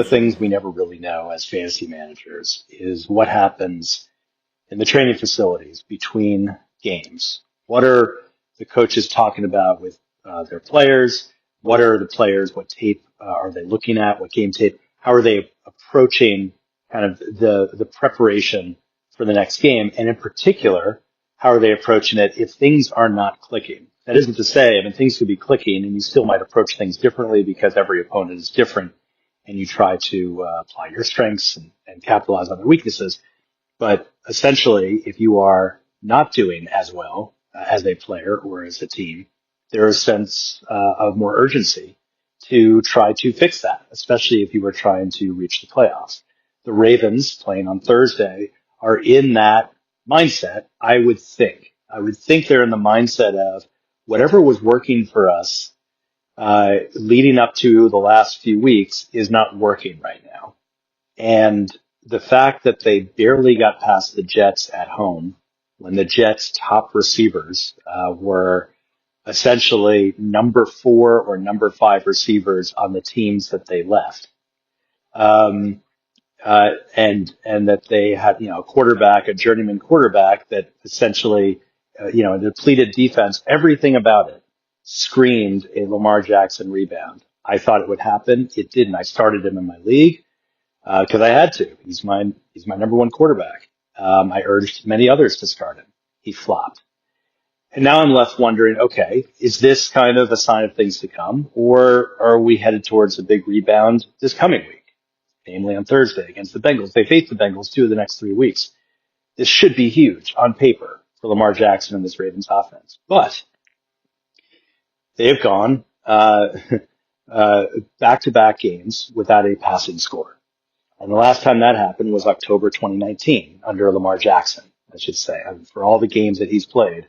the things we never really know as fantasy managers is what happens in the training facilities between games. What are the coaches talking about with their players? What are the players? What tape are they looking at? What game tape? How are they approaching kind of the preparation for the next game? And in particular, how are they approaching it if things are not clicking? That isn't to say, I mean, things could be clicking and you still might approach things differently because every opponent is different and you try to apply your strengths and capitalize on their weaknesses. But essentially, if you are not doing as well as a player or as a team, there is a sense of more urgency to try to fix that, especially if you were trying to reach the playoffs. The Ravens playing on Thursday are in that mindset, I would think. I would think they're in the mindset of whatever was working for us leading up to the last few weeks is not working right now. And the fact that they barely got past the Jets at home when the Jets' top receivers were essentially number 4 or number 5 receivers on the teams that they left. And that they had, a quarterback, a journeyman quarterback that essentially, a depleted defense, everything about it screamed a Lamar Jackson rebound. I thought it would happen. It didn't. I started him in my league because I had to. He's my number 1 quarterback. I urged many others to start him. He flopped. And now I'm left wondering, okay, is this kind of a sign of things to come, or are we headed towards a big rebound this coming week? Namely on Thursday against the Bengals. They face the Bengals 2 of the next 3 weeks. This should be huge on paper for Lamar Jackson and this Ravens offense. But they have gone back-to-back games without a passing score. And the last time that happened was October 2019 under Lamar Jackson, I should say. For all the games that he's played,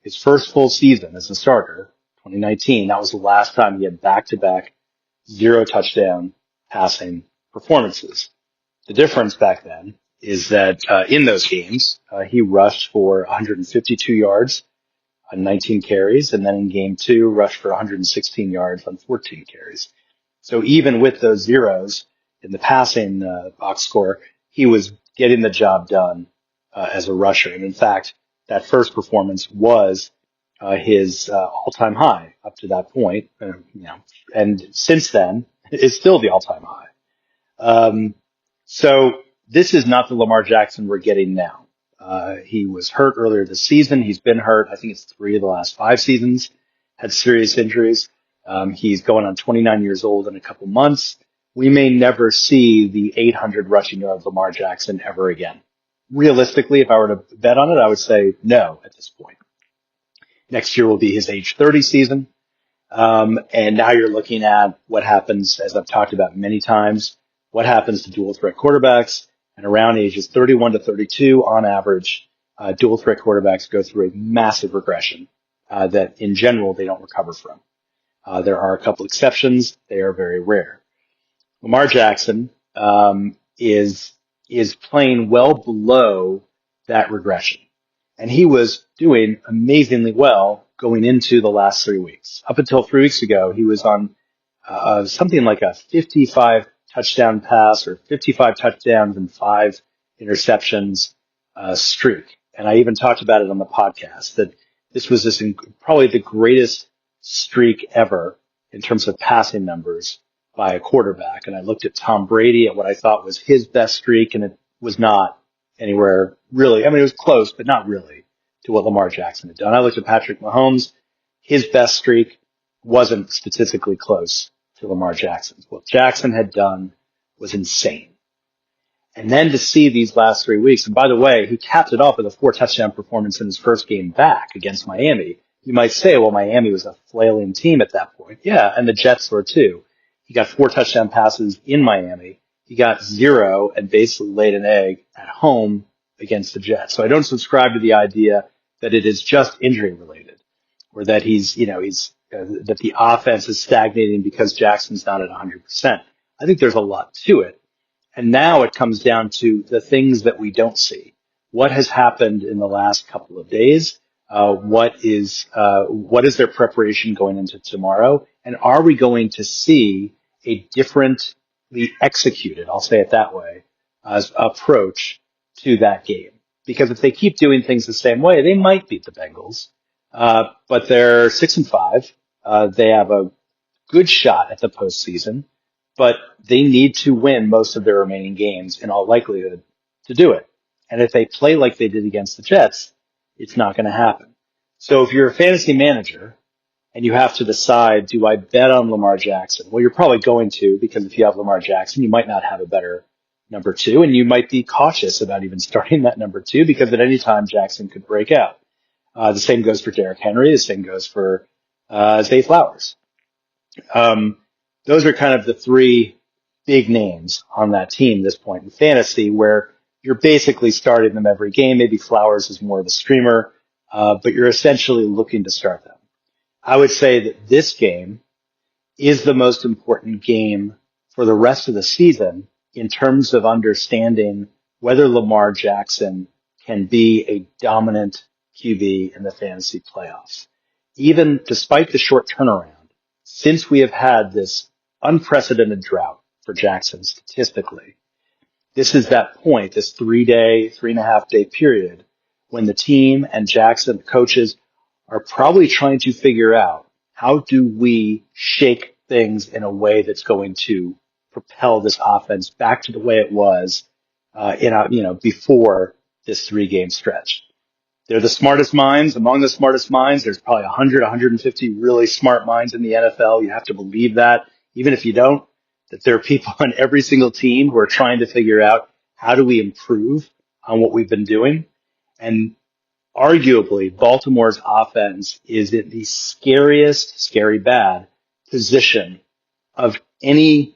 his first full season as a starter, 2019, that was the last time he had back-to-back 0 touchdown passing performances. The difference back then is that in those games, he rushed for 152 yards on 19 carries, and then in game 2, rushed for 116 yards on 14 carries. So even with those zeros in the passing box score, he was getting the job done as a rusher. And in fact, that first performance was his all-time high up to that point. And since then, it's still the all-time high. So this is not the Lamar Jackson we're getting now. He was hurt earlier this season. He's been hurt. I think it's 3 of the last 5 seasons, had serious injuries. He's going on 29 years old in a couple months. We may never see the 800 rushing yards Lamar Jackson ever again. Realistically, if I were to bet on it, I would say no at this point. Next year will be his age 30 season. And now you're looking at what happens, as I've talked about many times, what happens to dual threat quarterbacks. And around ages 31 to 32, on average, dual threat quarterbacks go through a massive regression that in general they don't recover from. There are a couple exceptions. They are very rare. Lamar Jackson is playing well below that regression. And he was doing amazingly well going into the last 3 weeks. Up until 3 weeks ago, he was on something like a 55 touchdown pass or 55 touchdowns and 5 interceptions streak. And I even talked about it on the podcast that this was probably the greatest streak ever in terms of passing numbers by a quarterback. And I looked at Tom Brady at what I thought was his best streak, and it was not anywhere really. I mean, it was close, but not really to what Lamar Jackson had done. I looked at Patrick Mahomes. His best streak wasn't statistically close to Lamar Jackson's. What Jackson had done was insane. And then to see these last 3 weeks, and by the way, he capped it off with a 4 touchdown performance in his first game back against Miami. You might say, well, Miami was a flailing team at that point. Yeah, and the Jets were too. He got 4 touchdown passes in Miami. He got 0 and basically laid an egg at home against the Jets. So I don't subscribe to the idea that it is just injury related, or that that the offense is stagnating because Jackson's not at 100%. I think there's a lot to it. And now it comes down to the things that we don't see. What has happened in the last couple of days? What is their preparation going into tomorrow? And are we going to see a different executed, I'll say it that way, as approach to that game. Because if they keep doing things the same way, they might beat the Bengals. But they're 6-5. They have a good shot at the postseason, but they need to win most of their remaining games in all likelihood to do it. And if they play like they did against the Jets, it's not going to happen. So if you're a fantasy manager and you have to decide, do I bet on Lamar Jackson? Well, you're probably going to, because if you have Lamar Jackson, you might not have a better number two, and you might be cautious about even starting that number two because at any time Jackson could break out. The same goes for Derrick Henry. The same goes for Zay Flowers. Those are kind of the three big names on that team at this point in fantasy where you're basically starting them every game. Maybe Flowers is more of a streamer, but you're essentially looking to start them. I would say that this game is the most important game for the rest of the season in terms of understanding whether Lamar Jackson can be a dominant QB in the fantasy playoffs. Even despite the short turnaround, since we have had this unprecedented drought for Jackson statistically, this is that point, this 3.5 day period when the team and Jackson, the coaches, are probably trying to figure out how do we shake things in a way that's going to propel this offense back to the way it was before this 3 game stretch. They're the smartest minds. Among the smartest minds, there's probably 100, 150 really smart minds in the NFL. You have to believe that, even if you don't, that there are people on every single team who are trying to figure out how do we improve on what we've been doing. And arguably, Baltimore's offense is in the scary bad position of any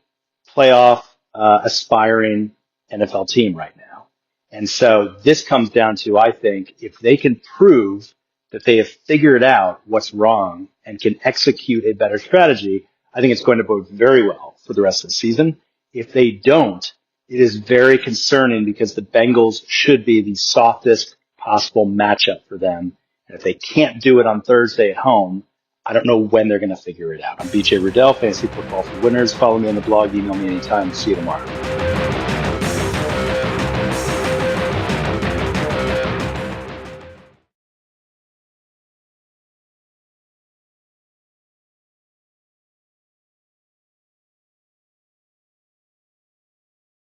playoff aspiring NFL team right now. And so this comes down to, I think, if they can prove that they have figured out what's wrong and can execute a better strategy, I think it's going to bode very well for the rest of the season. If they don't, it is very concerning because the Bengals should be the softest possible matchup for them. And if they can't do it on Thursday at home, I don't know when they're going to figure it out. I'm BJ Riddell, Fantasy Football for Winners. Follow me on the blog. Email me anytime. See you tomorrow.